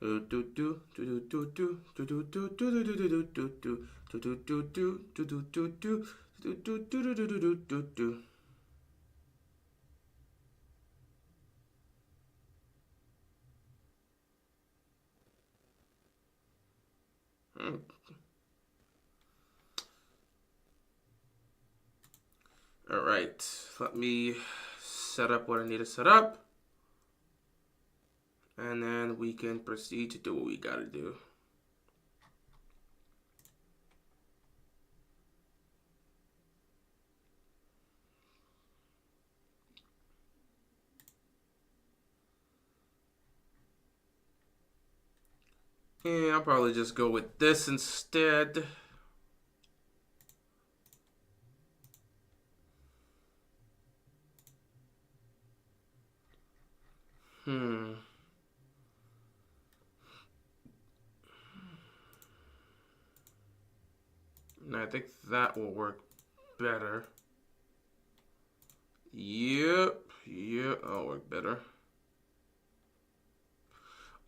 All right, let me set up what I need to set up. And then we can proceed to do what we gotta do. Yeah, I'll probably just go with this instead. I think that will work better. Yep, that'll work better.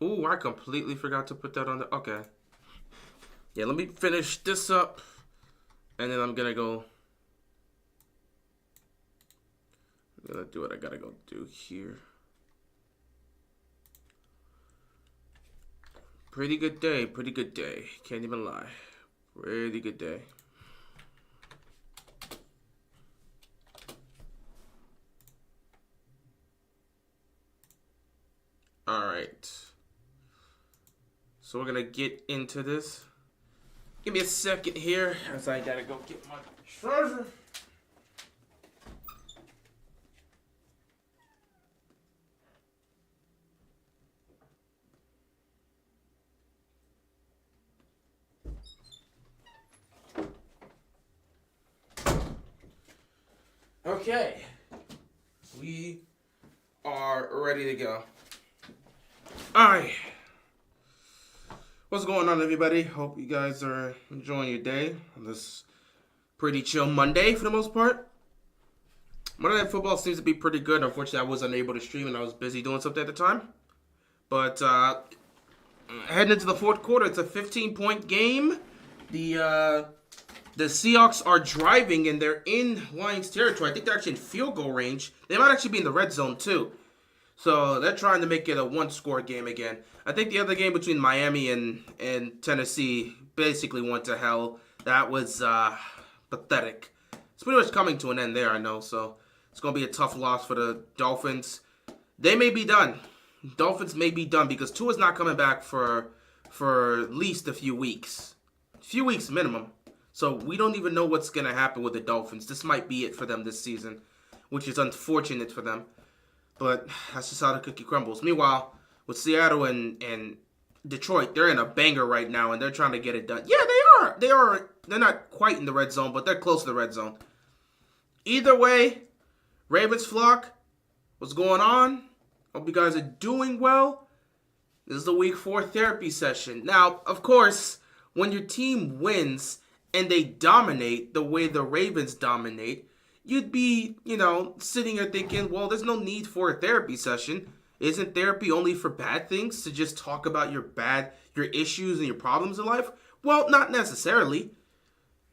Ooh, I completely forgot to put that on the... Okay. Yeah, let me finish this up. And then I'm gonna go... I'm gonna do what I gotta go do here. Pretty good day, pretty good day. Can't even lie. Pretty good day. Alright. So we're gonna get into this. Give me a second here as I gotta go get my charger. Okay, we are ready to go. Alright, what's going on, everybody? Hope you guys are enjoying your day on this pretty chill Monday for the most part. Monday Night Football seems to be pretty good. Unfortunately, I was unable to stream and I was busy doing something at the time. But heading into the fourth quarter, it's a 15-point game. The Seahawks are driving, and they're in Lions territory. I think they're actually in field goal range. They might actually be in the red zone, too. So they're trying to make it a one-score game again. I think the other game between Miami and Tennessee basically went to hell. That was pathetic. It's pretty much coming to an end there, I know. So it's going to be a tough loss for the Dolphins. They may be done. Dolphins may be done because Tua's not coming back for at least a few weeks. A few weeks minimum. So we don't even know what's going to happen with the Dolphins. This might be it for them this season, which is unfortunate for them. But that's just how the cookie crumbles. Meanwhile, with Seattle and Detroit, they're in a banger right now, and they're trying to get it done. Yeah, they are. They are. They're not quite in the red zone, but they're close to the red zone. Either way, Ravens flock, what's going on? Hope you guys are doing well. This is the Week 4 therapy session. Now, of course, when your team wins and they dominate the way the Ravens dominate, you'd be, sitting here thinking, well, there's no need for a therapy session. Isn't therapy only for bad things, to just talk about your issues and your problems in life? Well, not necessarily.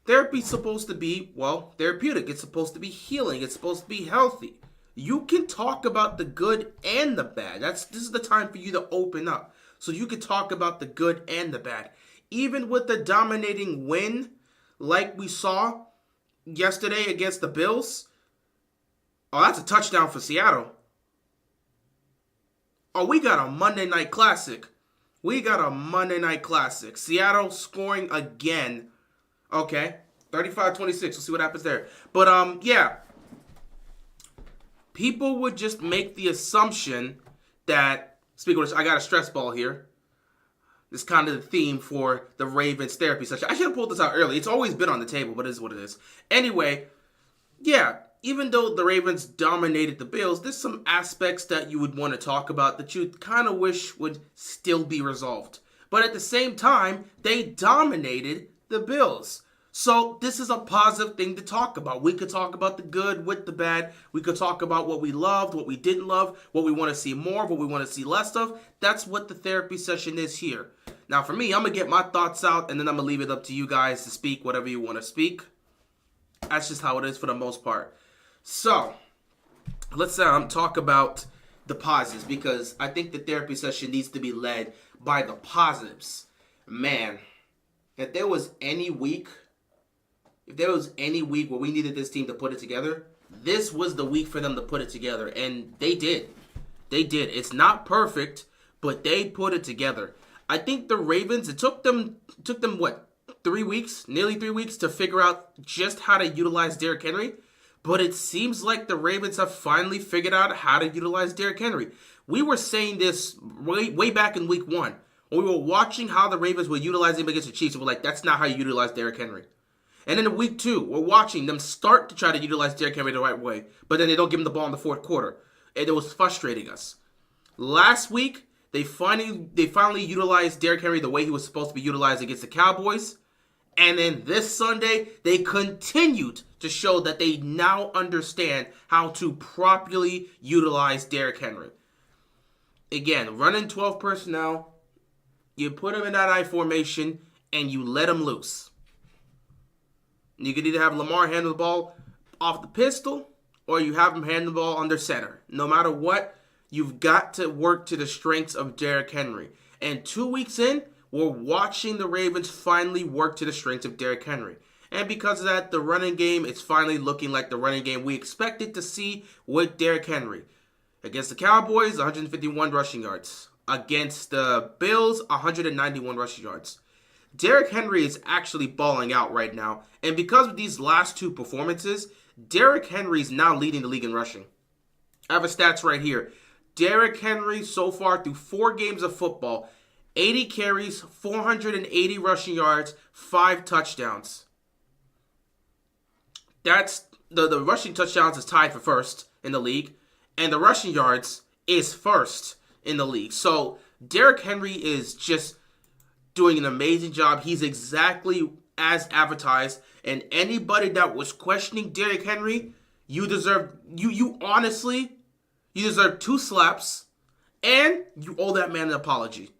Therapy's supposed to be, therapeutic. It's supposed to be healing. It's supposed to be healthy. You can talk about the good and the bad. This is the time for you to open up. So you can talk about the good and the bad. Even with the dominating win, like we saw yesterday against the Bills. Oh, that's a touchdown for Seattle. Oh, we got a Monday Night Classic. Seattle scoring again. Okay, 35-26. We'll see what happens there. But, yeah. People would just make the assumption that, speaking of which, I got a stress ball here. This is kind of the theme for the Ravens therapy session. I should have pulled this out early. It's always been on the table, but it is what it is. Anyway, yeah, even though the Ravens dominated the Bills, there's some aspects that you would want to talk about that you kind of wish would still be resolved. But at the same time, they dominated the Bills. So this is a positive thing to talk about. We could talk about the good with the bad. We could talk about what we loved, what we didn't love, what we want to see more, what we want to see less of. That's what the therapy session is here. Now for me, I'm going to get my thoughts out and then I'm going to leave it up to you guys to speak whatever you want to speak. That's just how it is for the most part. So let's talk about the positives because I think the therapy session needs to be led by the positives. Man, if there was any week where we needed this team to put it together, this was the week for them to put it together. And they did. They did. It's not perfect, but they put it together. I think the Ravens, it took them what, 3 weeks, nearly 3 weeks to figure out just how to utilize Derrick Henry. But it seems like the Ravens have finally figured out how to utilize Derrick Henry. We were saying this way back in week 1. When we were watching how the Ravens were utilizing him against the Chiefs, we were like, that's not how you utilize Derrick Henry. And then in week 2, we're watching them start to try to utilize Derrick Henry the right way, but then they don't give him the ball in the fourth quarter. And it was frustrating us. Last week, they finally utilized Derrick Henry the way he was supposed to be utilized against the Cowboys. And then this Sunday, they continued to show that they now understand how to properly utilize Derrick Henry. Again, running 12 personnel, you put him in that I formation, and you let him loose. You could either have Lamar handle the ball off the pistol, or you have him handle the ball under center. No matter what, you've got to work to the strengths of Derrick Henry. And 2 weeks in, we're watching the Ravens finally work to the strengths of Derrick Henry. And because of that, the running game is finally looking like the running game we expected to see with Derrick Henry. Against the Cowboys, 151 rushing yards. Against the Bills, 191 rushing yards. Derrick Henry is actually balling out right now. And because of these last 2 performances, Derrick Henry is now leading the league in rushing. I have the stats right here. Derrick Henry so far through 4 games of football, 80 carries, 480 rushing yards, 5 touchdowns. That's the rushing touchdowns is tied for first in the league, and the rushing yards is first in the league. So Derrick Henry is just doing an amazing job. He's exactly as advertised, and anybody that was questioning Derrick Henry, you deserve honestly, you deserve 2 slaps, and you owe that man an apology.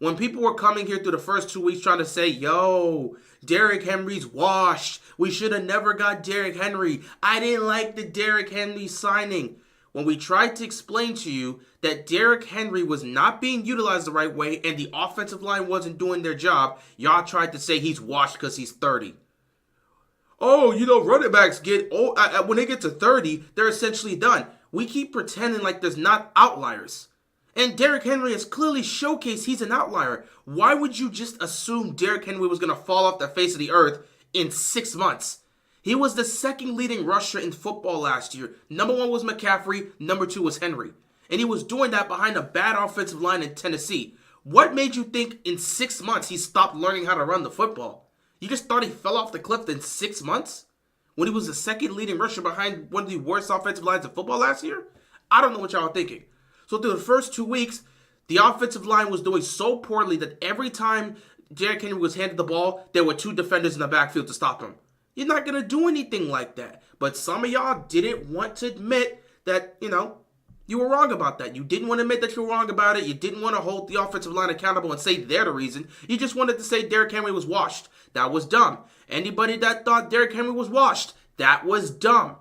When people were coming here through the first 2 weeks trying to say, yo, Derrick Henry's washed. We should have never got Derrick Henry. I didn't like the Derrick Henry signing. When we tried to explain to you that Derrick Henry was not being utilized the right way and the offensive line wasn't doing their job, y'all tried to say he's washed because he's 30. Oh, running backs get old. When they get to 30, they're essentially done. We keep pretending like there's not outliers. And Derrick Henry has clearly showcased he's an outlier. Why would you just assume Derrick Henry was going to fall off the face of the earth in 6 months? He was the second leading rusher in football last year. Number 1 was McCaffrey. Number 2 was Henry. And he was doing that behind a bad offensive line in Tennessee. What made you think in 6 months he stopped learning how to run the football? You just thought he fell off the cliff in 6 months? When he was the second leading rusher behind one of the worst offensive lines in football last year? I don't know what y'all are thinking. So through the first 2 weeks, the offensive line was doing so poorly that every time Derrick Henry was handed the ball, there were 2 defenders in the backfield to stop him. You're not going to do anything like that. But some of y'all didn't want to admit that, you were wrong about that. You didn't want to admit that you were wrong about it. You didn't want to hold the offensive line accountable and say they're the reason. You just wanted to say Derrick Henry was washed. That was dumb. Anybody that thought Derrick Henry was washed, that was dumb.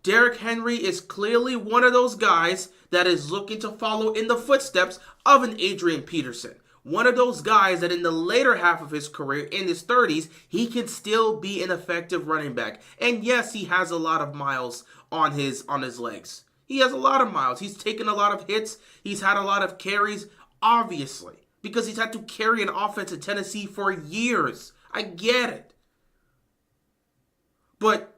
Derrick Henry is clearly one of those guys that is looking to follow in the footsteps of an Adrian Peterson. One of those guys that in the later half of his career, in his 30s, he can still be an effective running back. And yes, he has a lot of miles on his legs. He has a lot of miles. He's taken a lot of hits. He's had a lot of carries, obviously, because he's had to carry an offense in Tennessee for years. I get it. But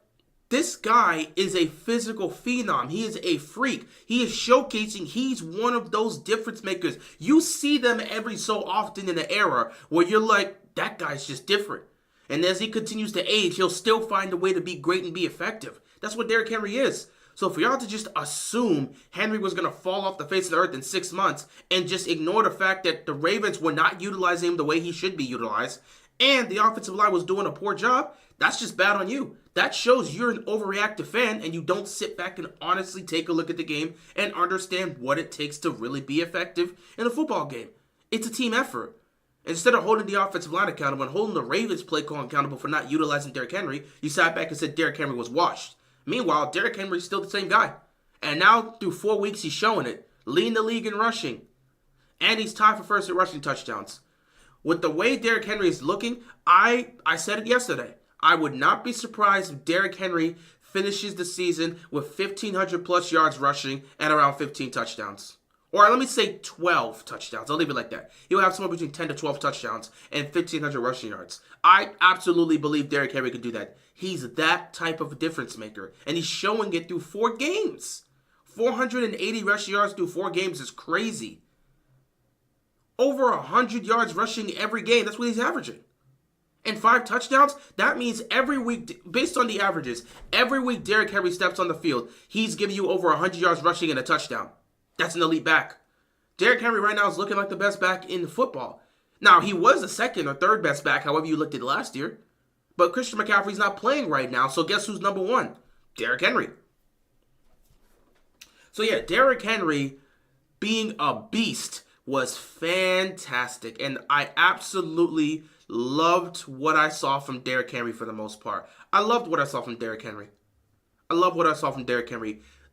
this guy is a physical phenom. He is a freak. He is showcasing he's one of those difference makers. You see them every so often in the era where you're like, that guy's just different. And as he continues to age, he'll still find a way to be great and be effective. That's what Derrick Henry is. So for y'all to just assume Henry was going to fall off the face of the earth in 6 months and just ignore the fact that the Ravens were not utilizing him the way he should be utilized, and the offensive line was doing a poor job, that's just bad on you. That shows you're an overreactive fan and you don't sit back and honestly take a look at the game and understand what it takes to really be effective in a football game. It's a team effort. Instead of holding the offensive line accountable and holding the Ravens play call accountable for not utilizing Derrick Henry, you sat back and said Derrick Henry was washed. Meanwhile, Derrick Henry's still the same guy. And now, through 4 weeks, he's showing it. Leading the league in rushing. And he's tied for first in rushing touchdowns. With the way Derrick Henry is looking, I said it yesterday. I would not be surprised if Derrick Henry finishes the season with 1,500 plus yards rushing and around 15 touchdowns. Or let me say 12 touchdowns. I'll leave it like that. He'll have somewhere between 10 to 12 touchdowns and 1,500 rushing yards. I absolutely believe Derrick Henry can do that. He's that type of a difference maker. And he's showing it through 4 games. 480 rushing yards through 4 games is crazy. Over 100 yards rushing every game. That's what he's averaging. And 5 touchdowns, that means every week, based on the averages, every week Derrick Henry steps on the field, he's giving you over 100 yards rushing and a touchdown. That's an elite back. Derrick Henry right now is looking like the best back in football. Now, he was the second or third best back, however you looked at it last year. But Christian McCaffrey's not playing right now, so guess who's number 1? Derrick Henry. So yeah, Derrick Henry being a beast was fantastic. And I absolutely loved what I saw from Derrick Henry for the most part. I loved what I saw from Derrick Henry.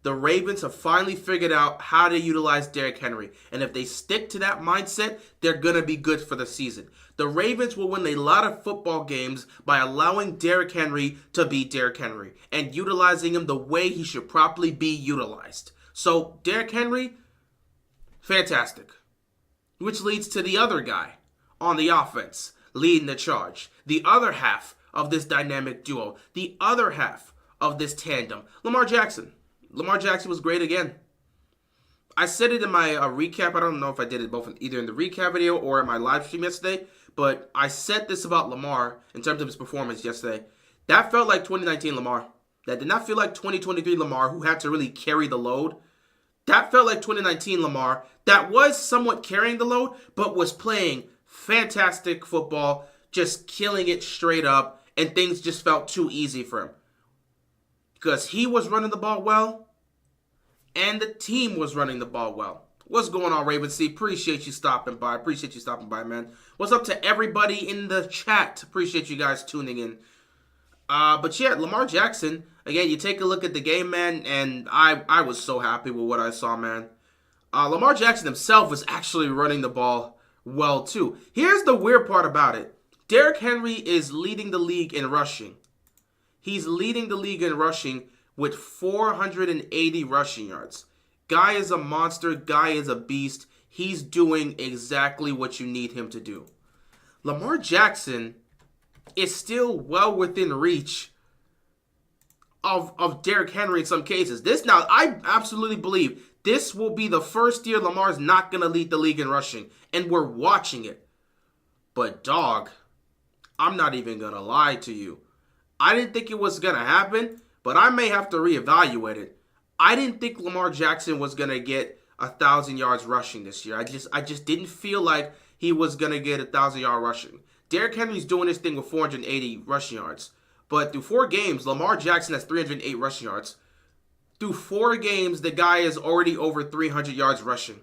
The Ravens have finally figured out how to utilize Derrick Henry. And if they stick to that mindset, they're going to be good for the season. The Ravens will win a lot of football games by allowing Derrick Henry to be Derrick Henry and utilizing him the way he should properly be utilized. So, Derrick Henry, fantastic. Which leads to the other guy on the offense leading the charge. The other half of this dynamic duo. The other half of this tandem. Lamar Jackson. Lamar Jackson was great again. I said it in my recap. I don't know if I did it both either in the recap video or in my live stream yesterday. But I said this about Lamar in terms of his performance yesterday. That felt like 2019 Lamar. That did not feel like 2023 Lamar who had to really carry the load. That felt like 2019 Lamar that was somewhat carrying the load, but was playing fantastic football, just killing it straight up, and things just felt too easy for him. Because he was running the ball well, and the team was running the ball well. What's going on, Raven C? Appreciate you stopping by. Man. What's up to everybody in the chat? Appreciate you guys tuning in. But yeah, Lamar Jackson, again, you take a look at the game, man, and I was so happy with what I saw, man. Lamar Jackson himself was actually running the ball well, too. Here's the weird part about it. Derrick Henry is leading the league in rushing. He's leading the league in rushing with 480 rushing yards. Guy is a monster. Guy is a beast. He's doing exactly what you need him to do. Lamar Jackson is still well within reach of Derrick Henry in some cases. I absolutely believe this will be the first year Lamar's not going to lead the league in rushing. And we're watching it. But dog, I'm not even going to lie to you. I didn't think it was going to happen, but I may have to reevaluate it. I didn't think Lamar Jackson was going to get 1,000 yards rushing this year. I just didn't feel like he was going to get 1,000-yard rushing. Derrick Henry's doing this thing with 480 rushing yards. But through 4 games, Lamar Jackson has 308 rushing yards. Through 4 games, the guy is already over 300 yards rushing.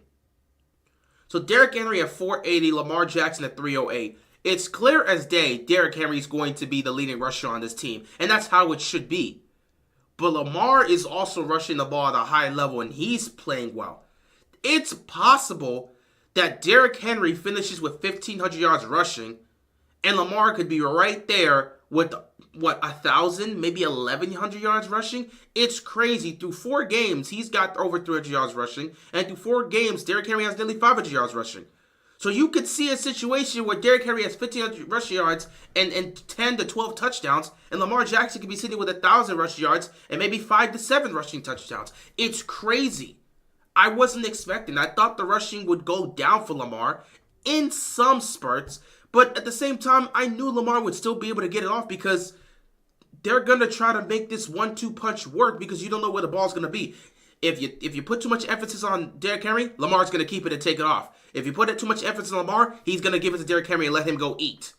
So Derrick Henry at 480, Lamar Jackson at 308. It's clear as day Derrick Henry is going to be the leading rusher on this team. And that's how it should be. But Lamar is also rushing the ball at a high level, and he's playing well. It's possible that Derrick Henry finishes with 1,500 yards rushing, and Lamar could be right there with, 1,000, maybe 1,100 yards rushing? It's crazy. Through 4 games, he's got over 300 yards rushing, and through 4 games, Derrick Henry has nearly 500 yards rushing. So you could see a situation where Derrick Henry has 1,500 rushing yards and 10 to 12 touchdowns, and Lamar Jackson could be sitting with 1,000 rushing yards and maybe 5 to 7 rushing touchdowns. It's crazy. I wasn't expecting. I thought the rushing would go down for Lamar in some spurts, but at the same time, I knew Lamar would still be able to get it off because they're going to try to make this 1-2 punch work because you don't know where the ball's going to be. If you put too much emphasis on Derrick Henry, Lamar's going to keep it and take it off. If you put too much emphasis on Lamar, he's going to give it to Derrick Henry and let him go eat.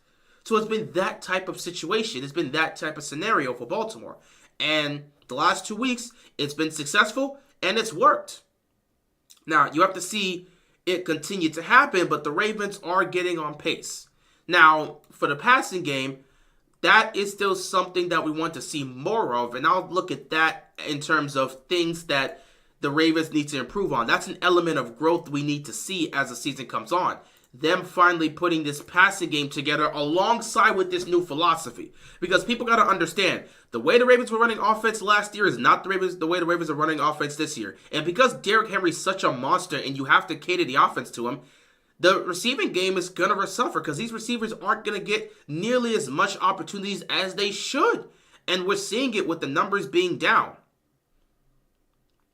So it's been that type of situation. It's been that type of scenario for Baltimore. And the last 2 weeks, it's been successful and it's worked. Now, you have to see it continue to happen, but the Ravens are getting on pace. Now, for the passing game, that is still something that we want to see more of, and I'll look at that in terms of things that the Ravens need to improve on. That's an element of growth we need to see as the season comes on. Them finally putting this passing game together alongside with this new philosophy. Because people got to understand, the way the Ravens were running offense last year is not the way the Ravens are running offense this year. And because Derrick Henry is such a monster and you have to cater the offense to him, the receiving game is going to suffer because these receivers aren't going to get nearly as much opportunities as they should. And we're seeing it with the numbers being down.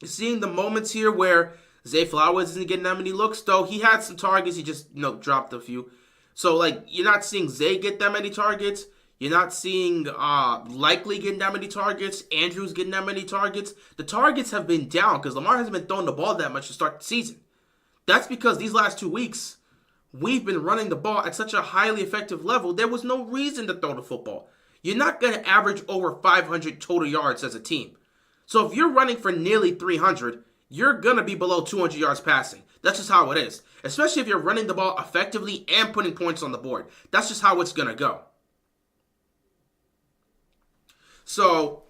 You're seeing the moments here where Zay Flowers isn't getting that many looks, though he had some targets. He just, dropped a few. So, you're not seeing Zay get that many targets. You're not seeing Likely getting that many targets. Andrews getting that many targets. The targets have been down because Lamar hasn't been throwing the ball that much to start the season. That's because these last 2 weeks, we've been running the ball at such a highly effective level, there was no reason to throw the football. You're not going to average over 500 total yards as a team. So if you're running for nearly 300, you're going to be below 200 yards passing. That's just how it is. Especially if you're running the ball effectively and putting points on the board. That's just how it's going to go. So,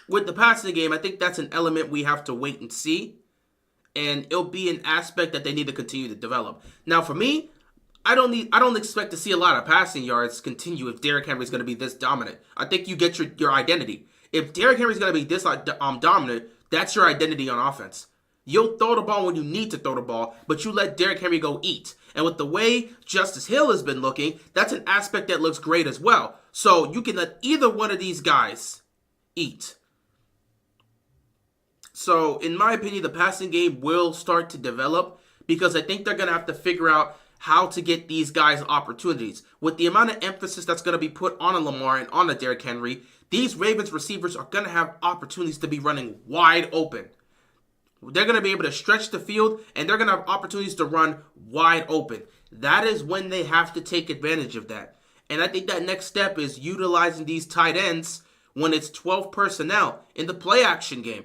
with the passing game, I think that's an element we have to wait and see. And it'll be an aspect that they need to continue to develop. Now, for me, I don't expect to see a lot of passing yards continue if Derrick Henry is going to be this dominant. I think you get your identity. If Derrick Henry is going to be this dominant, that's your identity on offense. You'll throw the ball when you need to throw the ball, but you let Derrick Henry go eat. And with the way Justice Hill has been looking, that's an aspect that looks great as well. So you can let either one of these guys eat. So, in my opinion, the passing game will start to develop because I think they're going to have to figure out how to get these guys opportunities. With the amount of emphasis that's going to be put on a Lamar and on a Derrick Henry, these Ravens receivers are going to have opportunities to be running wide open. They're going to be able to stretch the field, and they're going to have opportunities to run wide open. That is when they have to take advantage of that. And I think that next step is utilizing these tight ends when it's 12 personnel in the play action game.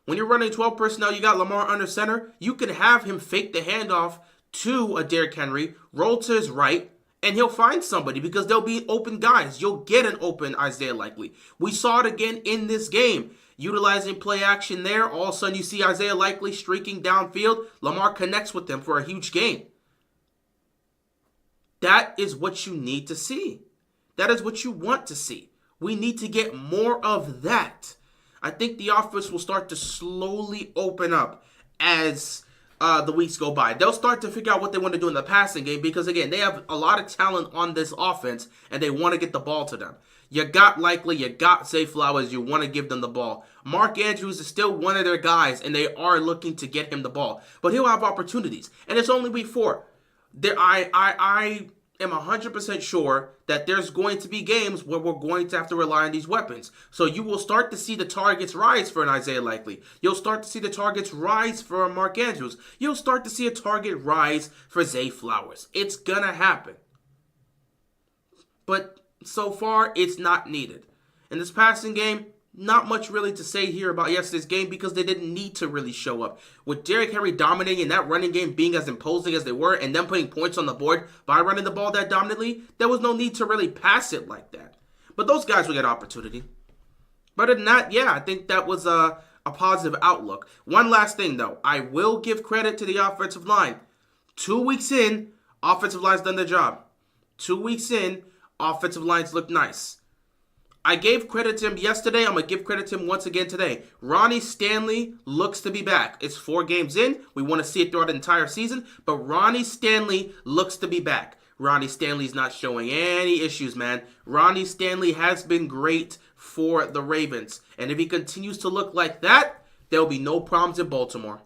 When you're running 12 personnel, you got Lamar under center, you can have him fake the handoff to a Derrick Henry, roll to his right, and he'll find somebody because there'll be open guys. You'll get an open Isaiah Likely. We saw it again in this game. Utilizing play action there, all of a sudden you see Isaiah Likely streaking downfield. Lamar connects with them for a huge gain. That is what you need to see. That is what you want to see. We need to get more of that. I think the offense will start to slowly open up as the weeks go by. They'll start to figure out what they want to do in the passing game because, again, they have a lot of talent on this offense and they want to get the ball to them. You got Likely, you got Zay Flowers, you want to give them the ball. Mark Andrews is still one of their guys and they are looking to get him the ball. But he'll have opportunities. And it's only week 4. I am 100% sure that there's going to be games where we're going to have to rely on these weapons. So you will start to see the targets rise for an Isaiah Likely. You'll start to see the targets rise for a Mark Andrews. You'll start to see a target rise for Zay Flowers. It's going to happen. But so far, it's not needed. In this passing game, not much really to say here about yesterday's game because they didn't need to really show up. With Derrick Henry dominating that running game being as imposing as they were and them putting points on the board by running the ball that dominantly, there was no need to really pass it like that. But those guys will get opportunity. But other than that, yeah, I think that was a positive outlook. One last thing, though. I will give credit to the offensive line. 2 weeks in, offensive line's done their job. 2 weeks in, offensive lines look nice. I gave credit to him yesterday. I'm going to give credit to him once again today. Ronnie Stanley looks to be back. It's 4 games in. We want to see it throughout the entire season. But Ronnie Stanley looks to be back. Ronnie Stanley's not showing any issues, man. Ronnie Stanley has been great for the Ravens. And if he continues to look like that, there will be no problems in Baltimore.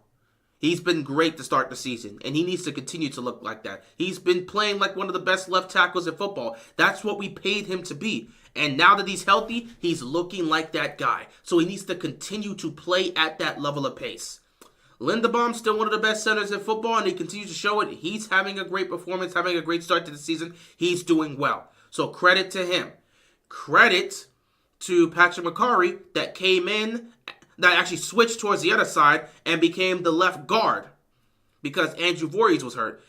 He's been great to start the season, and he needs to continue to look like that. He's been playing like one of the best left tackles in football. That's what we paid him to be. And now that he's healthy, he's looking like that guy. So he needs to continue to play at that level of pace. Linderbaum's still one of the best centers in football, and he continues to show it. He's having a great performance, having a great start to the season. He's doing well. So credit to him. Credit to Patrick McCarry that came in, that actually switched towards the other side and became the left guard because Andrew Voorhees was hurt.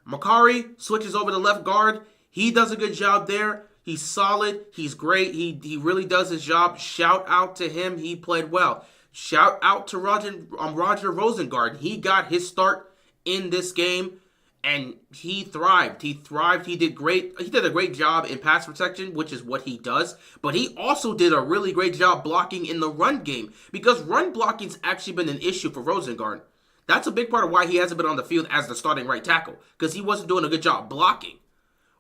McCarry switches over to left guard. He does a good job there. He's solid. He's great. He really does his job. Shout out to him. He played well. Shout out to Roger Rosengard. He got his start in this game, and he thrived. He did great. He did a great job in pass protection, which is what he does. But he also did a really great job blocking in the run game because run blocking's actually been an issue for Rosengard. That's a big part of why he hasn't been on the field as the starting right tackle because he wasn't doing a good job blocking.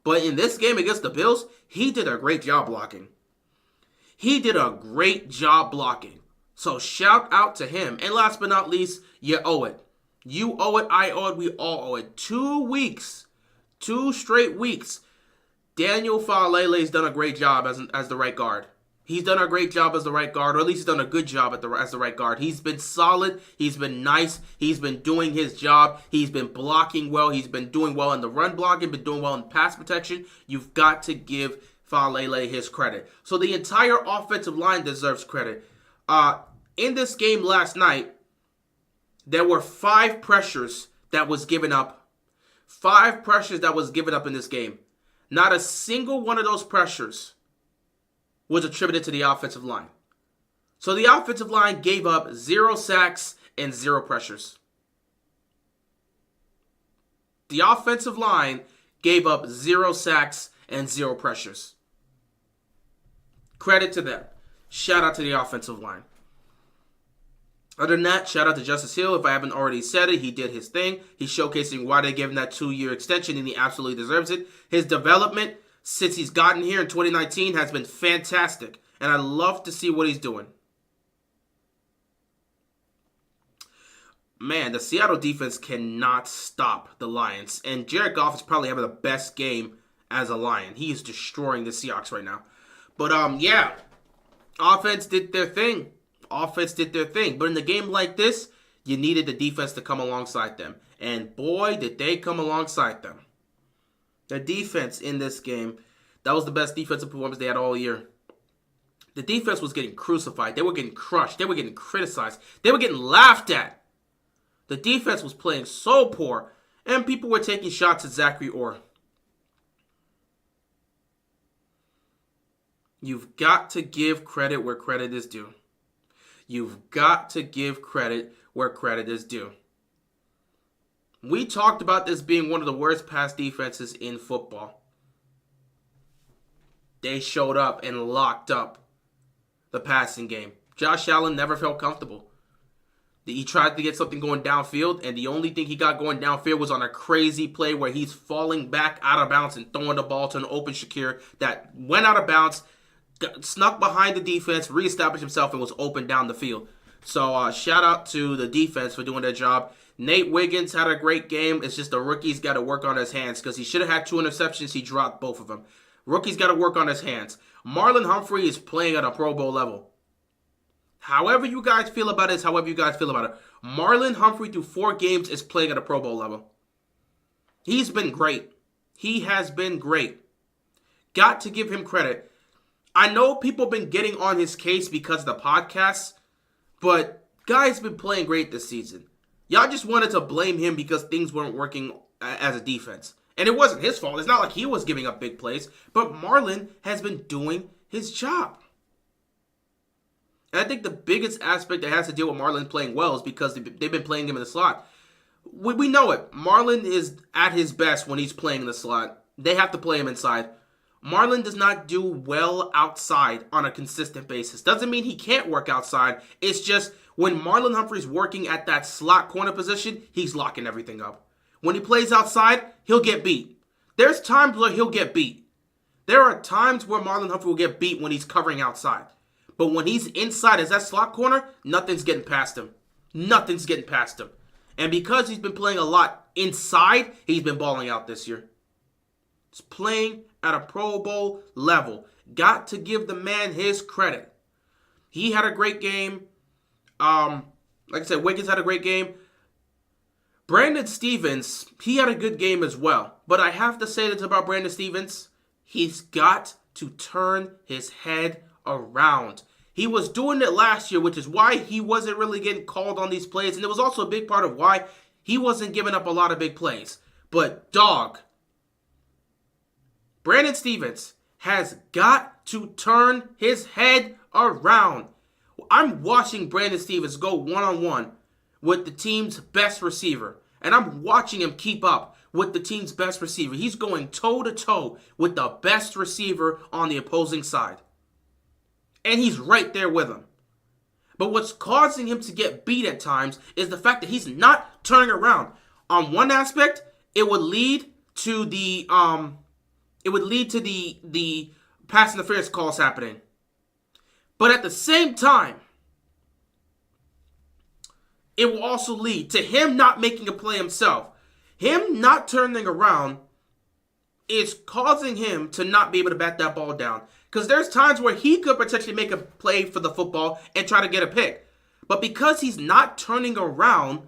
But in this game against the Bills, he did a great job blocking. He did a great job blocking. So shout out to him. And last but not least, you owe it. You owe it, I owe it, we all owe it. 2 weeks, 2 straight weeks. Daniel Faalele's done a great job as the right guard. He's done a great job as the right guard, or at least he's done a good job as the right guard. He's been solid. He's been nice. He's been doing his job. He's been blocking well. He's been doing well in the run blocking, been doing well in pass protection. You've got to give Faalele his credit. So the entire offensive line deserves credit. In this game last night, there were 5 pressures that was given up. 5 pressures that was given up in this game. Not a single one of those pressures was attributed to the offensive line. So the offensive line gave up 0 sacks and 0 pressures. The offensive line gave up 0 sacks and 0 pressures. Credit to them. Shout out to the offensive line. Other than that, shout out to Justice Hill. If I haven't already said it, he did his thing. He's showcasing why they gave him that 2-year extension, and he absolutely deserves it. His development since he's gotten here in 2019 has been fantastic, and I love to see what he's doing. Man, the Seattle defense cannot stop the Lions, and Jared Goff is probably having the best game as a Lion. He is destroying the Seahawks right now. But, yeah, offense did their thing. Offense did their thing. But in a game like this, you needed the defense to come alongside them. And boy, did they come alongside them. The defense in this game, that was the best defensive performance they had all year. The defense was getting crucified. They were getting crushed. They were getting criticized. They were getting laughed at. The defense was playing so poor, and people were taking shots at Zachary Orr. You've got to give credit where credit is due. You've got to give credit where credit is due. We talked about this being one of the worst pass defenses in football. They showed up and locked up the passing game. Josh Allen never felt comfortable. He tried to get something going downfield, and the only thing he got going downfield was on a crazy play where he's falling back out of bounds and throwing the ball to an open Shakir that went out of bounds, snuck behind the defense, reestablished himself, and was open down the field. So shout out to the defense for doing their job. Nate Wiggins had a great game. It's just the rookie's got to work on his hands because he should have had 2 interceptions. He dropped both of them. Rookie's got to work on his hands. Marlon Humphrey is playing at a Pro Bowl level. However you guys feel about it, Marlon Humphrey through 4 games is playing at a Pro Bowl level. He's been great. He has been great. Got to give him credit. I know people have been getting on his case because of the podcasts, but guy's been playing great this season. Y'all just wanted to blame him because things weren't working as a defense. And it wasn't his fault. It's not like he was giving up big plays, but Marlon has been doing his job. And I think the biggest aspect that has to deal with Marlon playing well is because they've been playing him in the slot. We know it. Marlon is at his best when he's playing in the slot. They have to play him inside. Marlon does not do well outside on a consistent basis. Doesn't mean he can't work outside. It's just when Marlon Humphrey's working at that slot corner position, he's locking everything up. When he plays outside, he'll get beat. There's times where he'll get beat. There are times where Marlon Humphrey will get beat when he's covering outside. But when he's inside as that slot corner, nothing's getting past him. Nothing's getting past him. And because he's been playing a lot inside, he's been balling out this year. He's playing at a Pro Bowl level. Got to give the man his credit. He had a great game. Like I said, Wiggins had a great game. Brandon Stevens, he had a good game as well. But I have to say this about Brandon Stevens. He's got to turn his head around. He was doing it last year, which is why he wasn't really getting called on these plays. And it was also a big part of why he wasn't giving up a lot of big plays. But dog, Brandon Stevens has got to turn his head around. I'm watching Brandon Stevens go one-on-one with the team's best receiver. And I'm watching him keep up with the team's best receiver. He's going toe-to-toe with the best receiver on the opposing side. And he's right there with him. But what's causing him to get beat at times is the fact that he's not turning around. On one aspect, it would lead to the pass interference calls happening. But at the same time, it will also lead to him not making a play himself. Him not turning around is causing him to not be able to bat that ball down. Because there's times where he could potentially make a play for the football and try to get a pick. But because he's not turning around,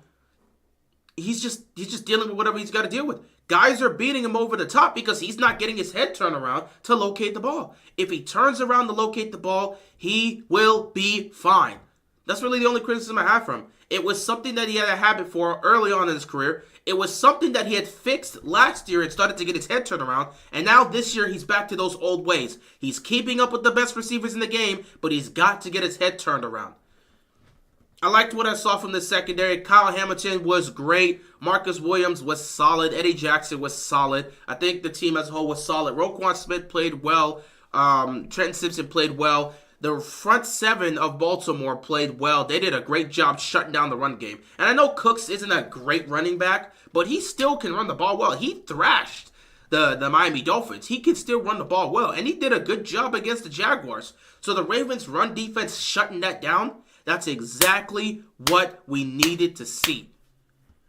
he's just dealing with whatever he's got to deal with. Guys are beating him over the top because he's not getting his head turned around to locate the ball. If he turns around to locate the ball, he will be fine. That's really the only criticism I have for him. It was something that he had a habit for early on in his career. It was something that he had fixed last year and started to get his head turned around. And now this year, he's back to those old ways. He's keeping up with the best receivers in the game, but he's got to get his head turned around. I liked what I saw from the secondary. Kyle Hamilton was great. Marcus Williams was solid. Eddie Jackson was solid. I think the team as a whole was solid. Roquan Smith played well. Trenton Simpson played well. The front seven of Baltimore played well. They did a great job shutting down the run game. And I know Cooks isn't a great running back, but he still can run the ball well. He thrashed the Miami Dolphins. He can still run the ball well. And he did a good job against the Jaguars. So the Ravens' run defense shutting that down, that's exactly what we needed to see.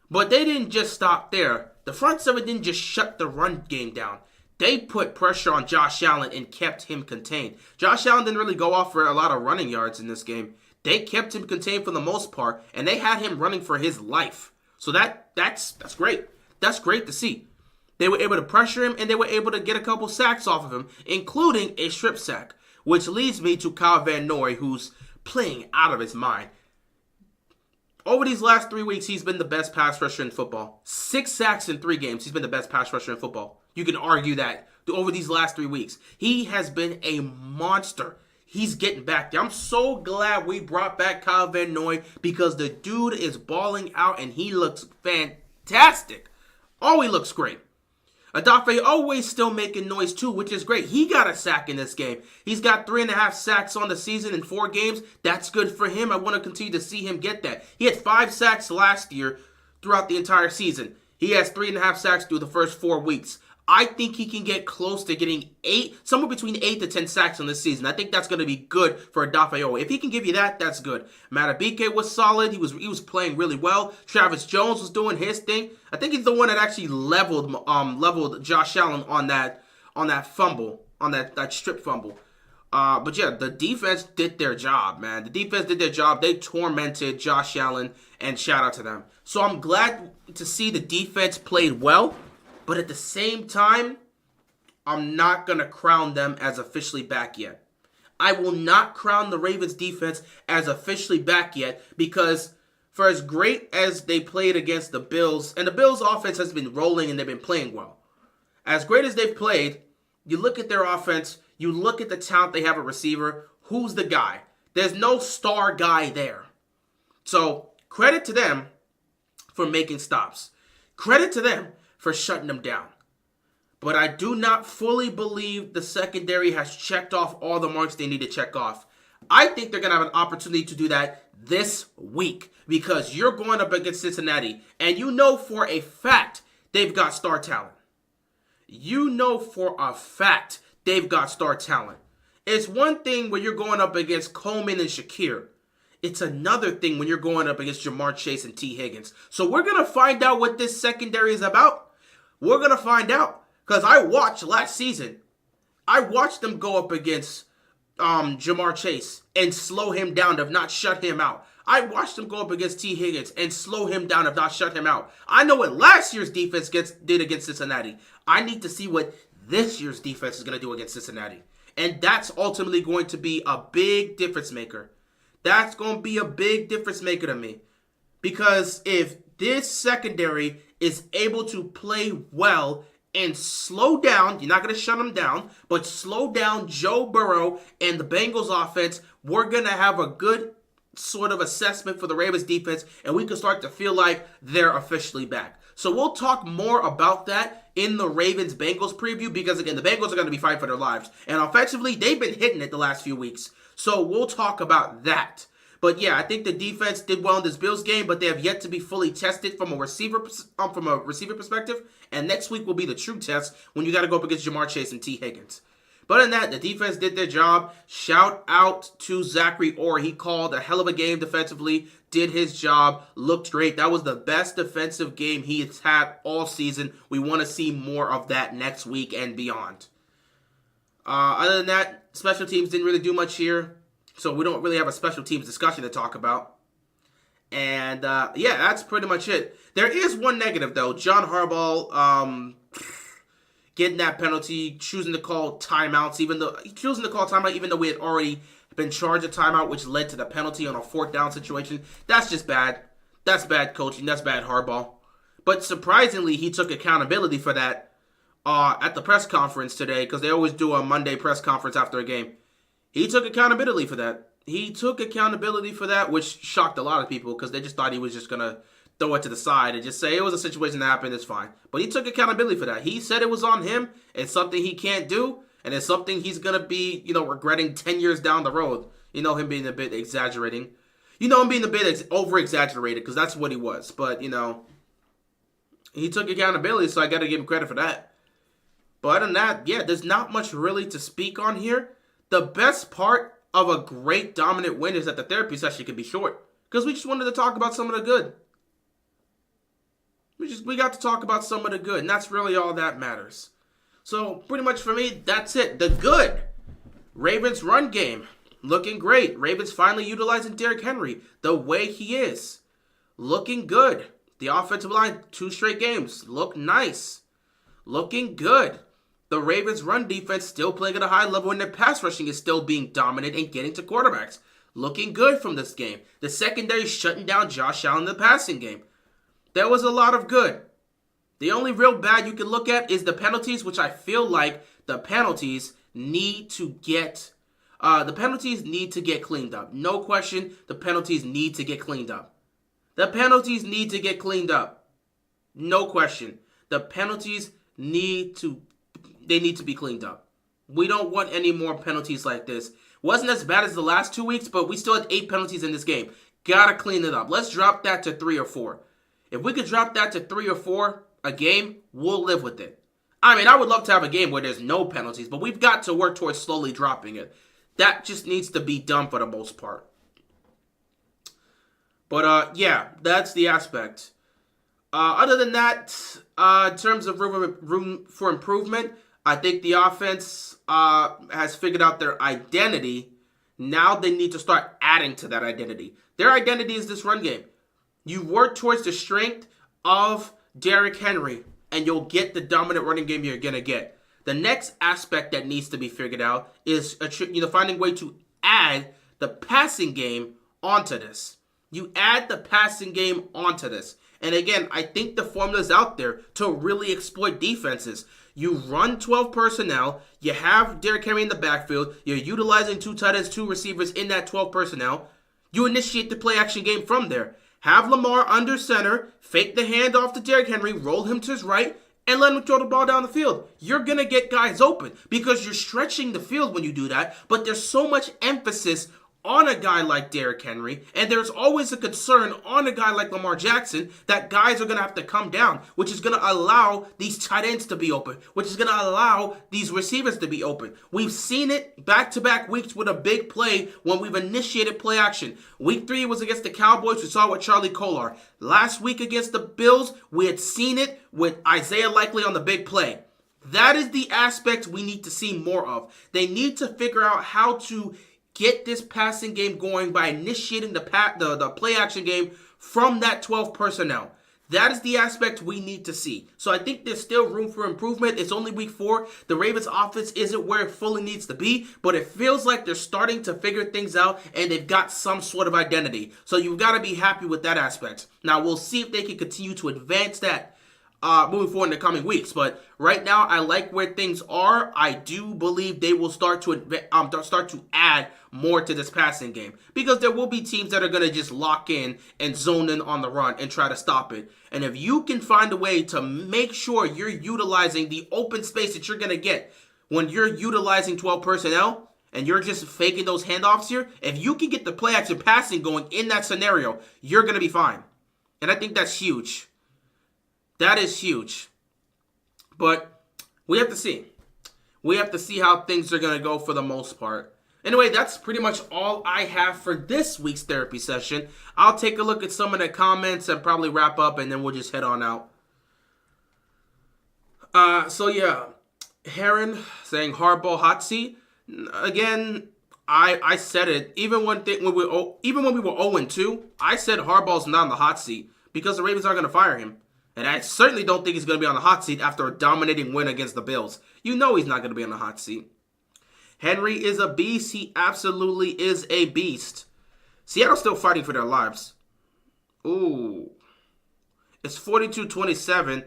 But they didn't just stop there. The front seven didn't just shut the run game down. They put pressure on Josh Allen and kept him contained. Josh Allen didn't really go off for a lot of running yards in this game. They kept him contained for the most part, and they had him running for his life. So that's great. That's great to see. They were able to pressure him, and they were able to get a couple sacks off of him, including a strip sack, which leads me to Kyle Van Noy, who's playing out of his mind. Over these last 3 weeks, he's been the best pass rusher in football. 6 sacks in 3 games. He's been the best pass rusher in football. You can argue that over these last 3 weeks. He has been a monster. He's getting back there. I'm so glad we brought back Kyle Van Noy because the dude is balling out and he looks fantastic. Oh, he looks great. Adafe always still making noise too, which is great. He got a sack in this game. He's got 3.5 sacks on the season in 4 games. That's good for him. I want to continue to see him get that. He had 5 sacks last year throughout the entire season. He has 3.5 sacks through the first 4 weeks. I think he can get close to getting 8, somewhere between 8 to 10 sacks on this season. I think that's going to be good for Adafe. If he can give you that, that's good. Matabike was solid. He was playing really well. Travis Jones was doing his thing. I think he's the one that actually leveled Josh Allen on that fumble, on that strip fumble. But yeah, the defense did their job, man. The defense did their job. They tormented Josh Allen, and shout out to them. So I'm glad to see the defense played well. But at the same time, I'm not going to crown them as officially back yet. I will not crown the Ravens defense as officially back yet because for as great as they played against the Bills, and the Bills offense has been rolling and they've been playing well. As great as they've played, you look at their offense, you look at the talent they have at receiver, who's the guy? There's no star guy there. So credit to them for making stops. Credit to them for shutting them down. But I do not fully believe the secondary has checked off all the marks they need to check off. I think they're going to have an opportunity to do that this week because you're going up against Cincinnati and you know for a fact they've got star talent. You know for a fact they've got star talent. It's one thing when you're going up against Coleman and Shakir. It's another thing when you're going up against Jamar Chase and T. Higgins. So we're going to find out what this secondary is about. We're going to find out because I watched last season. I watched them go up against Jamar Chase and slow him down to not shut him out. I watched him go up against T. Higgins and slow him down, if not shut him out. I know what last year's defense did against Cincinnati. I need to see what this year's defense is going to do against Cincinnati. And that's ultimately going to be a big difference maker. That's going to be a big difference maker to me. Because if this secondary is able to play well and slow down, you're not going to shut them down, but slow down Joe Burrow and the Bengals offense, we're going to have a good sort of assessment for the Ravens defense, and we can start to feel like they're officially back. So we'll talk more about that in the Ravens-Bengals preview because, again, the Bengals are going to be fighting for their lives. And offensively, they've been hitting it the last few weeks. So we'll talk about that. But yeah, I think the defense did well in this Bills game, but they have yet to be fully tested from a receiver perspective. And next week will be the true test when you got to go up against Jamar Chase and T. Higgins. But other than that, the defense did their job. Shout out to Zachary Orr. He called a hell of a game defensively, did his job, looked great. That was the best defensive game he's had all season. We want to see more of that next week and beyond. Other than that, special teams didn't really do much here. So we don't really have a special teams discussion to talk about. And yeah, that's pretty much it. There is one negative, though. John Harbaugh getting that penalty, choosing to call timeouts, even though we had already been charged a timeout, which led to the penalty on a 4th down situation. That's just bad. That's bad coaching. That's bad Harbaugh. But surprisingly, he took accountability for that at the press conference today, because they always do a Monday press conference after a game. He took accountability for that. Which shocked a lot of people because they just thought he was just going to throw it to the side and just say it was a situation that happened, it's fine. But he took accountability for that. He said it was on him. It's something he can't do, and it's something he's going to be, regretting 10 years down the road. Him being a bit exaggerating. Him being a bit over-exaggerated because that's what he was. But, he took accountability, so I got to give him credit for that. But other than that, yeah, there's not much really to speak on here. The best part of a great dominant win is that the therapy session can be short. Because we just wanted to talk about some of the good. We got to talk about some of the good. And that's really all that matters. So pretty much for me, that's it. The good. Ravens run game. Looking great. Ravens finally utilizing Derrick Henry the way he is. Looking good. The offensive line, 2 straight games. Look nice. Looking good. The Ravens' run defense still playing at a high level and their pass rushing is still being dominant and getting to quarterbacks. Looking good from this game. The secondary shutting down Josh Allen in the passing game. There was a lot of good. The only real bad you can look at is the penalties, which I feel like the penalties need to get cleaned up. No question, the penalties need to get cleaned up. No question. The penalties need to be cleaned up. We don't want any more penalties like this. Wasn't as bad as the last 2 weeks, but we still had 8 penalties in this game. Gotta clean it up. Let's drop that to 3 or 4. If we could drop that to 3 or 4 a game, we'll live with it. I mean, I would love to have a game where there's no penalties, but we've got to work towards slowly dropping it. That just needs to be done for the most part. But, yeah, that's the aspect. Other than that, in terms of room for improvement, I think the offense has figured out their identity. Now they need to start adding to that identity. Their identity is this run game. You work towards the strength of Derrick Henry, and you'll get the dominant running game you're going to get. The next aspect that needs to be figured out is finding a way to add the passing game onto this. You add the passing game onto this. And again, I think the formula's out there to really exploit defenses. You run 12 personnel, you have Derrick Henry in the backfield, you're utilizing 2 tight ends, 2 receivers in that 12 personnel. You initiate the play action game from there. Have Lamar under center, fake the handoff to Derrick Henry, roll him to his right, and let him throw the ball down the field. You're going to get guys open because you're stretching the field when you do that, but there's so much emphasis on a guy like Derrick Henry, and there's always a concern on a guy like Lamar Jackson that guys are going to have to come down, which is going to allow these tight ends to be open, which is going to allow these receivers to be open. We've seen it back-to-back weeks with a big play when we've initiated play action. Week 3 was against the Cowboys. We saw it with Charlie Kolar. Last week against the Bills, we had seen it with Isaiah Likely on the big play. That is the aspect we need to see more of. They need to figure out how to get this passing game going by initiating the play action game from that 12 personnel. That is the aspect we need to see. So I think there's still room for improvement. It's only week 4. The Ravens offense isn't where it fully needs to be, but it feels like they're starting to figure things out and they've got some sort of identity. So you've got to be happy with that aspect. Now we'll see if they can continue to advance that moving forward in the coming weeks. But right now, I like where things are. I do believe they will start to add more to this passing game, because there will be teams that are going to just lock in and zone in on the run and try to stop it. And if you can find a way to make sure you're utilizing the open space that you're going to get when you're utilizing 12 personnel and you're just faking those handoffs here, if you can get the play action passing going in that scenario, you're going to be fine. And I think that's huge. That is huge. But we have to see. We have to see how things are going to go for the most part. Anyway, that's pretty much all I have for this week's therapy session. I'll take a look at some of the comments and probably wrap up, and then we'll just head on out. So yeah, Heron saying Harbaugh hot seat. Again, I said it. Even when we were 0-2, I said Harbaugh's not on the hot seat because the Ravens aren't going to fire him. And I certainly don't think he's going to be on the hot seat after a dominating win against the Bills. You know he's not going to be on the hot seat. Henry is a beast. He absolutely is a beast. Seattle's still fighting for their lives. Ooh. It's 42-27.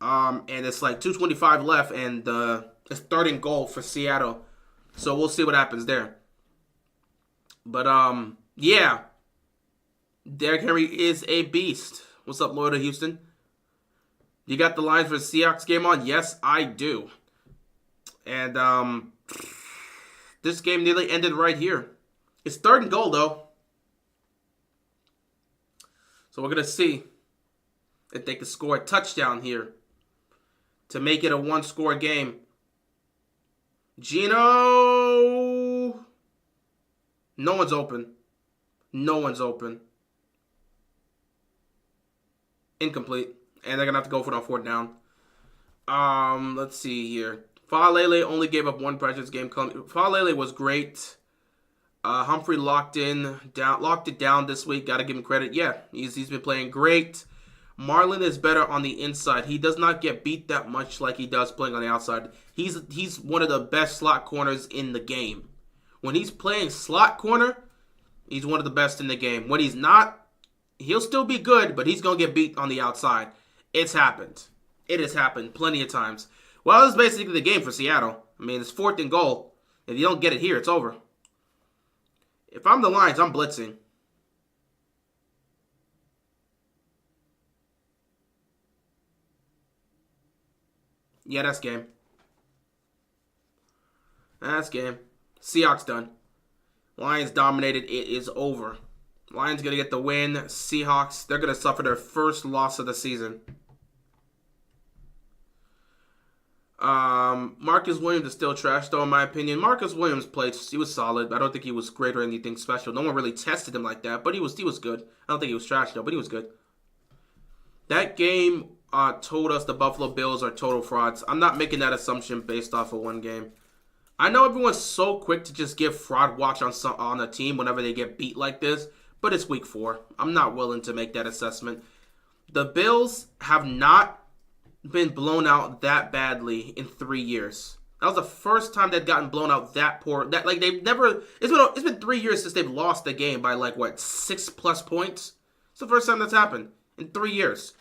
And it's like 2:25 left. And it's 3rd and goal for Seattle. So we'll see what happens there. But, yeah. Derrick Henry is a beast. What's up, Lloyd of Houston? You got the Lions vs. Seahawks game on? Yes, I do. And this game nearly ended right here. It's 3rd and goal, though. So we're going to see if they can score a touchdown here to make it a 1-score game. Gino! No one's open. No one's open. Incomplete. And they're going to have to go for it on 4th down. Let's see here. Faalele only gave up 1 pressure this game. Faalele was great. Humphrey locked it down this week. Got to give him credit. Yeah, he's been playing great. Marlon is better on the inside. He does not get beat that much like he does playing on the outside. He's one of the best slot corners in the game. When he's playing slot corner, he's one of the best in the game. When he's not, he'll still be good, but he's going to get beat on the outside. It's happened. It has happened plenty of times. Well, this is basically the game for Seattle. I mean, it's 4th and goal. If you don't get it here, it's over. If I'm the Lions, I'm blitzing. Yeah, that's game. That's game. Seahawks done. Lions dominated. It is over. Lions going to get the win. Seahawks, they're going to suffer their first loss of the season. Marcus Williams is still trash, though, in my opinion. Marcus Williams played. He was solid. I don't think he was great or anything special. No one really tested him like that, but he was good. I don't think he was trash, though, but he was good. That game told us the Buffalo Bills are total frauds. I'm not making that assumption based off of one game. I know everyone's so quick to just give fraud watch on a team whenever they get beat like this, but it's week 4. I'm not willing to make that assessment. The Bills have not been blown out that badly in 3 years. That was the first time they'd gotten blown out that poor. That like they've never. It's been 3 years since they've lost the game by 6+ points. It's the first time that's happened in 3 years.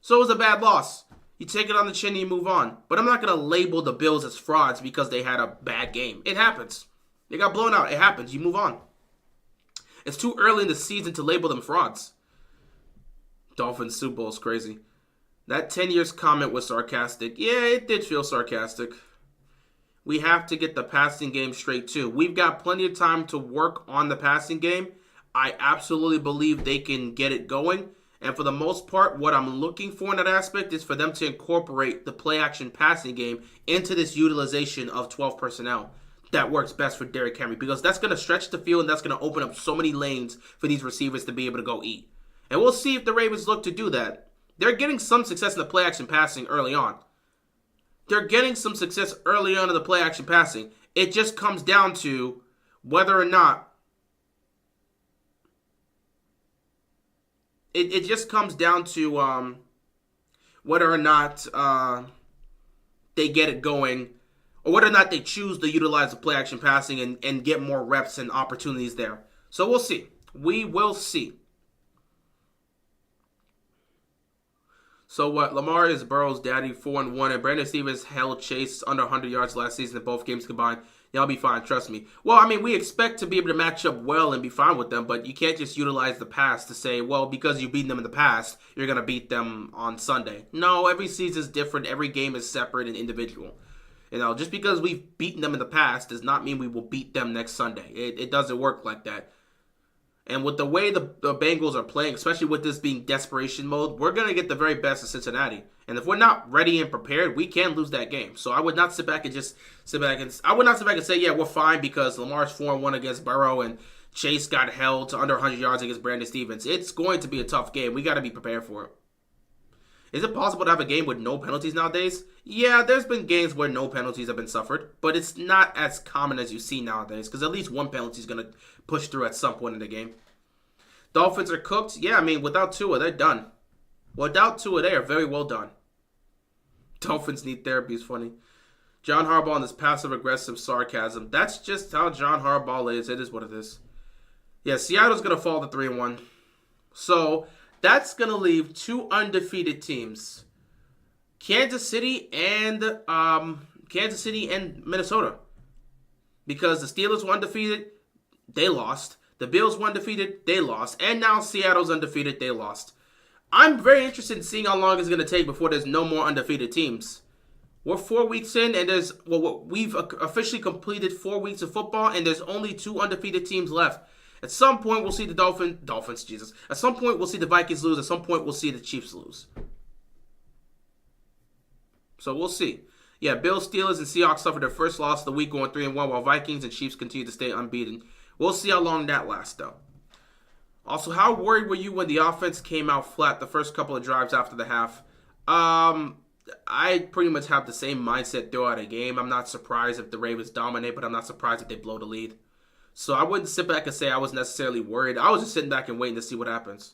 So it was a bad loss. You take it on the chin and you move on. But I'm not gonna label the Bills as frauds because they had a bad game. It happens. They got blown out. It happens. You move on. It's too early in the season to label them frauds. Dolphins Super Bowl is crazy. That 10 years comment was sarcastic. Yeah, it did feel sarcastic. We have to get the passing game straight, too. We've got plenty of time to work on the passing game. I absolutely believe they can get it going. And for the most part, what I'm looking for in that aspect is for them to incorporate the play-action passing game into this utilization of 12 personnel. That works best for Derrick Henry because that's going to stretch the field and that's going to open up so many lanes for these receivers to be able to go eat. And we'll see if the Ravens look to do that. They're getting some success in the play-action passing early on. They're getting some success early on in the play-action passing. It just comes down to whether or not it just comes down to whether or not they get it going, or whether or not they choose to utilize the play action passing and get more reps and opportunities there. So we'll see. We will see. So what? Lamar is Burrow's daddy, 4-1, and Brandon Stevens held Chase under 100 yards last season in both games combined. Y'all be fine, trust me. Well, I mean, we expect to be able to match up well and be fine with them, but you can't just utilize the past to say, well, because you've beaten them in the past, you're going to beat them on Sunday. No, every season is different. Every game is separate and individual. You know, just because we've beaten them in the past does not mean we will beat them next Sunday. It doesn't work like that. And with the way the Bengals are playing, especially with this being desperation mode, we're going to get the very best of Cincinnati. And if we're not ready and prepared, we can lose that game. So I would not sit back and say, yeah, we're fine because Lamar's 4-1 against Burrow and Chase got held to under 100 yards against Brandon Stevens. It's going to be a tough game. We got to be prepared for it. Is it possible to have a game with no penalties nowadays? Yeah, there's been games where no penalties have been suffered, but it's not as common as you see nowadays because at least one penalty is going to push through at some point in the game. Dolphins are cooked. Yeah, I mean, without Tua, they're done. Without Tua, they are very well done. Dolphins need therapy is funny. John Harbaugh and this passive-aggressive sarcasm. That's just how John Harbaugh is. It is what it is. Yeah, Seattle's going to fall to 3-1. So that's going to leave two undefeated teams. Kansas City and Minnesota. Because the Steelers were undefeated, they lost. The Bills were undefeated, they lost. And now Seattle's undefeated, they lost. I'm very interested in seeing how long it's going to take before there's no more undefeated teams. We're 4 weeks in, and we've officially completed 4 weeks of football, and there's only two undefeated teams left. At some point, we'll see the Dolphins, Jesus. At some point, we'll see the Vikings lose. At some point, we'll see the Chiefs lose. So we'll see. Yeah, Bills, Steelers, and Seahawks suffered their first loss of the week going 3-1, while Vikings and Chiefs continue to stay unbeaten. We'll see how long that lasts, though. Also, how worried were you when the offense came out flat the first couple of drives after the half? I pretty much have the same mindset throughout a game. I'm not surprised if the Ravens dominate, but I'm not surprised if they blow the lead. So I wouldn't sit back and say I was necessarily worried. I was just sitting back and waiting to see what happens.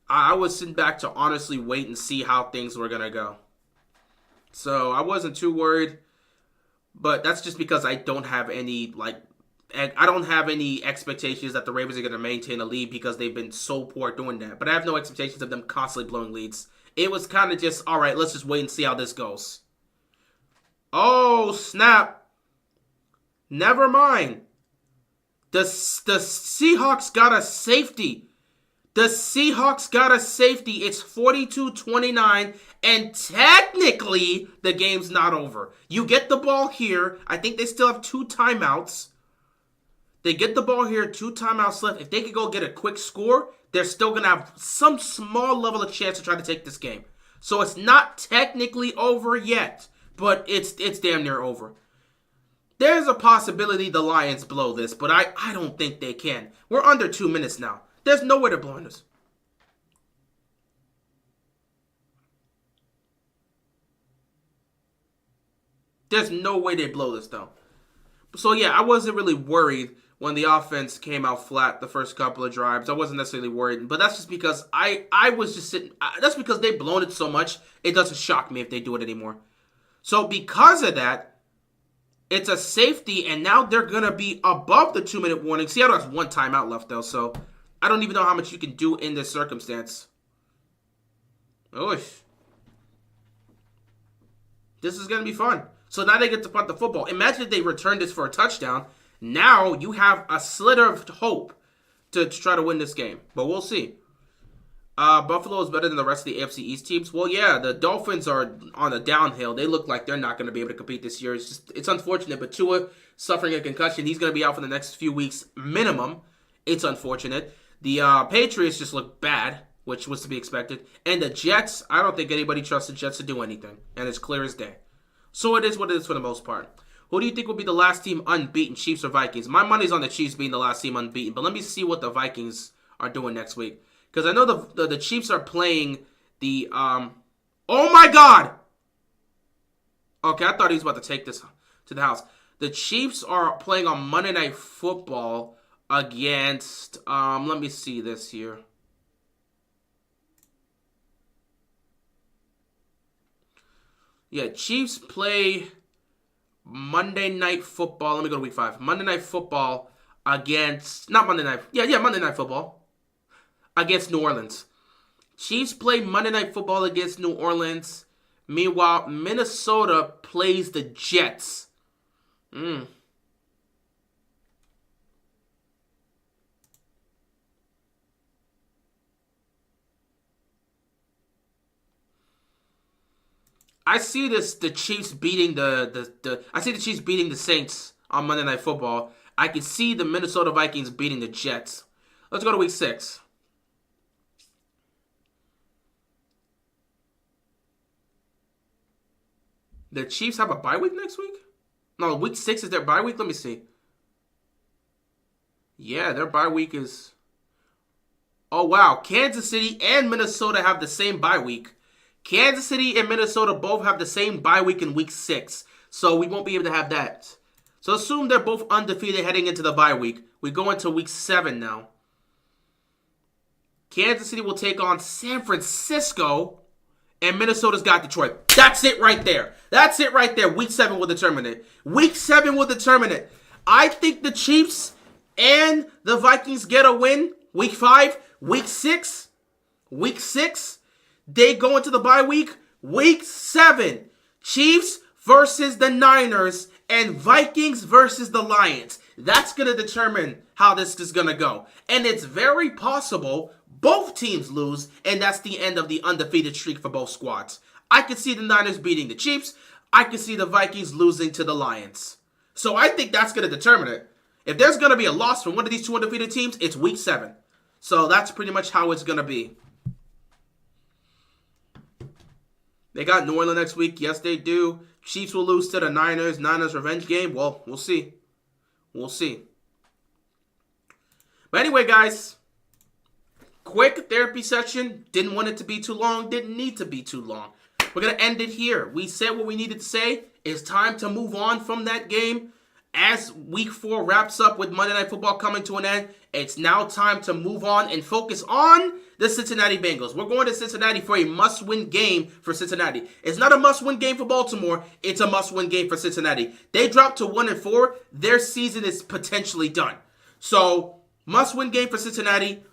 I was sitting back to honestly wait and see how things were going to go. So I wasn't too worried, but that's just because I don't have any, expectations that the Ravens are going to maintain a lead because they've been so poor doing that. But I have no expectations of them constantly blowing leads. It was kind of just, all right, let's just wait and see how this goes. Oh, snap. Never mind. The Seahawks got a safety. It's 42-29, and technically, the game's not over. You get the ball here. I think they still have 2 timeouts. They get the ball here, 2 timeouts left. If they could go get a quick score, they're still going to have some small level of chance to try to take this game. So it's not technically over yet, but it's damn near over. There's a possibility the Lions blow this, but I don't think they can. We're under 2 minutes now. There's no way they're blowing this. There's no way they blow this, though. So, yeah, I wasn't really worried when the offense came out flat the first couple of drives. I wasn't necessarily worried. But that's just because I was just sitting. That's because they've blown it so much, it doesn't shock me if they do it anymore. So, because of that, it's a safety, and now they're going to be above the 2-minute warning. Seattle has 1 timeout left, though, so I don't even know how much you can do in this circumstance. Oof. This is going to be fun. So now they get to punt the football. Imagine if they return this for a touchdown. Now you have a slither of hope to try to win this game. But we'll see. Buffalo is better than the rest of the AFC East teams. Well, yeah, the Dolphins are on a downhill. They look like they're not going to be able to compete this year. It's unfortunate. But Tua suffering a concussion. He's going to be out for the next few weeks minimum. It's unfortunate. The Patriots just look bad, which was to be expected. And the Jets, I don't think anybody trusts the Jets to do anything. And it's clear as day. So it is what it is for the most part. Who do you think will be the last team unbeaten, Chiefs or Vikings? My money's on the Chiefs being the last team unbeaten. But let me see what the Vikings are doing next week. Because I know the Chiefs are playing the... Oh my God! Okay, I thought he was about to take this to the house. The Chiefs are playing on Monday Night Football against, let me see this here. Yeah, Chiefs play Monday Night Football. Let me go to week 5. Monday Night Football against, not Monday Night. Yeah, Monday Night Football against New Orleans. Chiefs play Monday Night Football against New Orleans. Meanwhile, Minnesota plays the Jets. I see the Chiefs beating I see the Chiefs beating the Saints on Monday Night Football. I can see the Minnesota Vikings beating the Jets. Let's go to week 6. The Chiefs have a bye week next week? No, week 6 is their bye week? Let me see. Yeah, their bye week is... Oh, wow. Kansas City and Minnesota have the same bye week. Kansas City and Minnesota both have the same bye week in week 6. So we won't be able to have that. So assume they're both undefeated heading into the bye week. We go into week 7 now. Kansas City will take on San Francisco. And Minnesota's got Detroit. That's it right there. That's it right there. Week 7 will determine it. Week 7 will determine it. I think the Chiefs and the Vikings get a win. Week 5. Week 6. Week 6. They go into the bye week. Week 7. Chiefs versus the Niners. And Vikings versus the Lions. That's going to determine how this is going to go. And it's very possible both teams lose, and that's the end of the undefeated streak for both squads. I can see the Niners beating the Chiefs. I can see the Vikings losing to the Lions. So I think that's going to determine it. If there's going to be a loss from one of these two undefeated teams, it's week 7. So that's pretty much how it's going to be. They got New Orleans next week. Yes, they do. Chiefs will lose to the Niners. Niners revenge game. Well, we'll see. We'll see. But anyway, guys, quick therapy session. Didn't want it to be too long. Didn't need to be too long. We're going to end it here. We said what we needed to say. It's time to move on from that game. As week 4 wraps up with Monday Night Football coming to an end, it's now time to move on and focus on the Cincinnati Bengals. We're going to Cincinnati for a must-win game for Cincinnati. It's not a must-win game for Baltimore. It's a must-win game for Cincinnati. They dropped to 1-4. Their season is potentially done. So, must-win game for Cincinnati.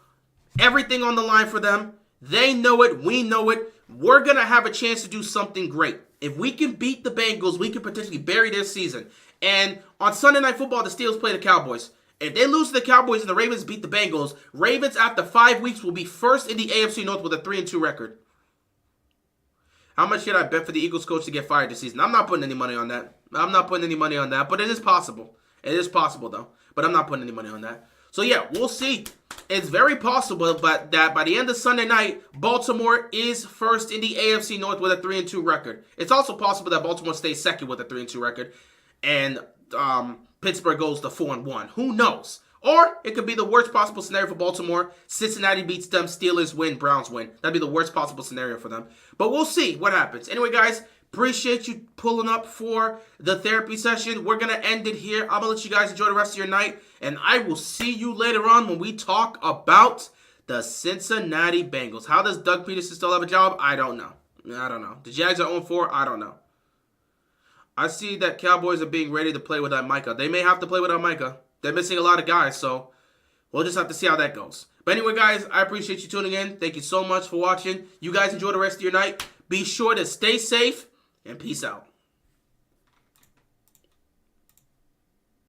Everything on the line for them. They know it. We know it. We're going to have a chance to do something great. If we can beat the Bengals, we can potentially bury their season. And on Sunday Night Football, the Steelers play the Cowboys. If they lose to the Cowboys and the Ravens beat the Bengals, Ravens after 5 weeks will be first in the AFC North with a 3-2 record. How much should I bet for the Eagles coach to get fired this season? I'm not putting any money on that. But it is possible. It is possible, though. But I'm not putting any money on that. So, yeah, we'll see. It's very possible that by the end of Sunday night, Baltimore is first in the AFC North with a 3-2 record. It's also possible that Baltimore stays second with a 3-2 record. And Pittsburgh goes to 4-1. Who knows? Or it could be the worst possible scenario for Baltimore. Cincinnati beats them, Steelers win, Browns win. That'd be the worst possible scenario for them. But we'll see what happens. Anyway, guys, appreciate you pulling up for the therapy session. We're going to end it here. I'm going to let you guys enjoy the rest of your night. And I will see you later on when we talk about the Cincinnati Bengals. How does Doug Peterson still have a job? I don't know. The Jags are 0-4. I don't know. I see that Cowboys are being ready to play without Micah. They may have to play without Micah. They're missing a lot of guys, so we'll just have to see how that goes. But anyway, guys, I appreciate you tuning in. Thank you so much for watching. You guys enjoy the rest of your night. Be sure to stay safe, and peace out.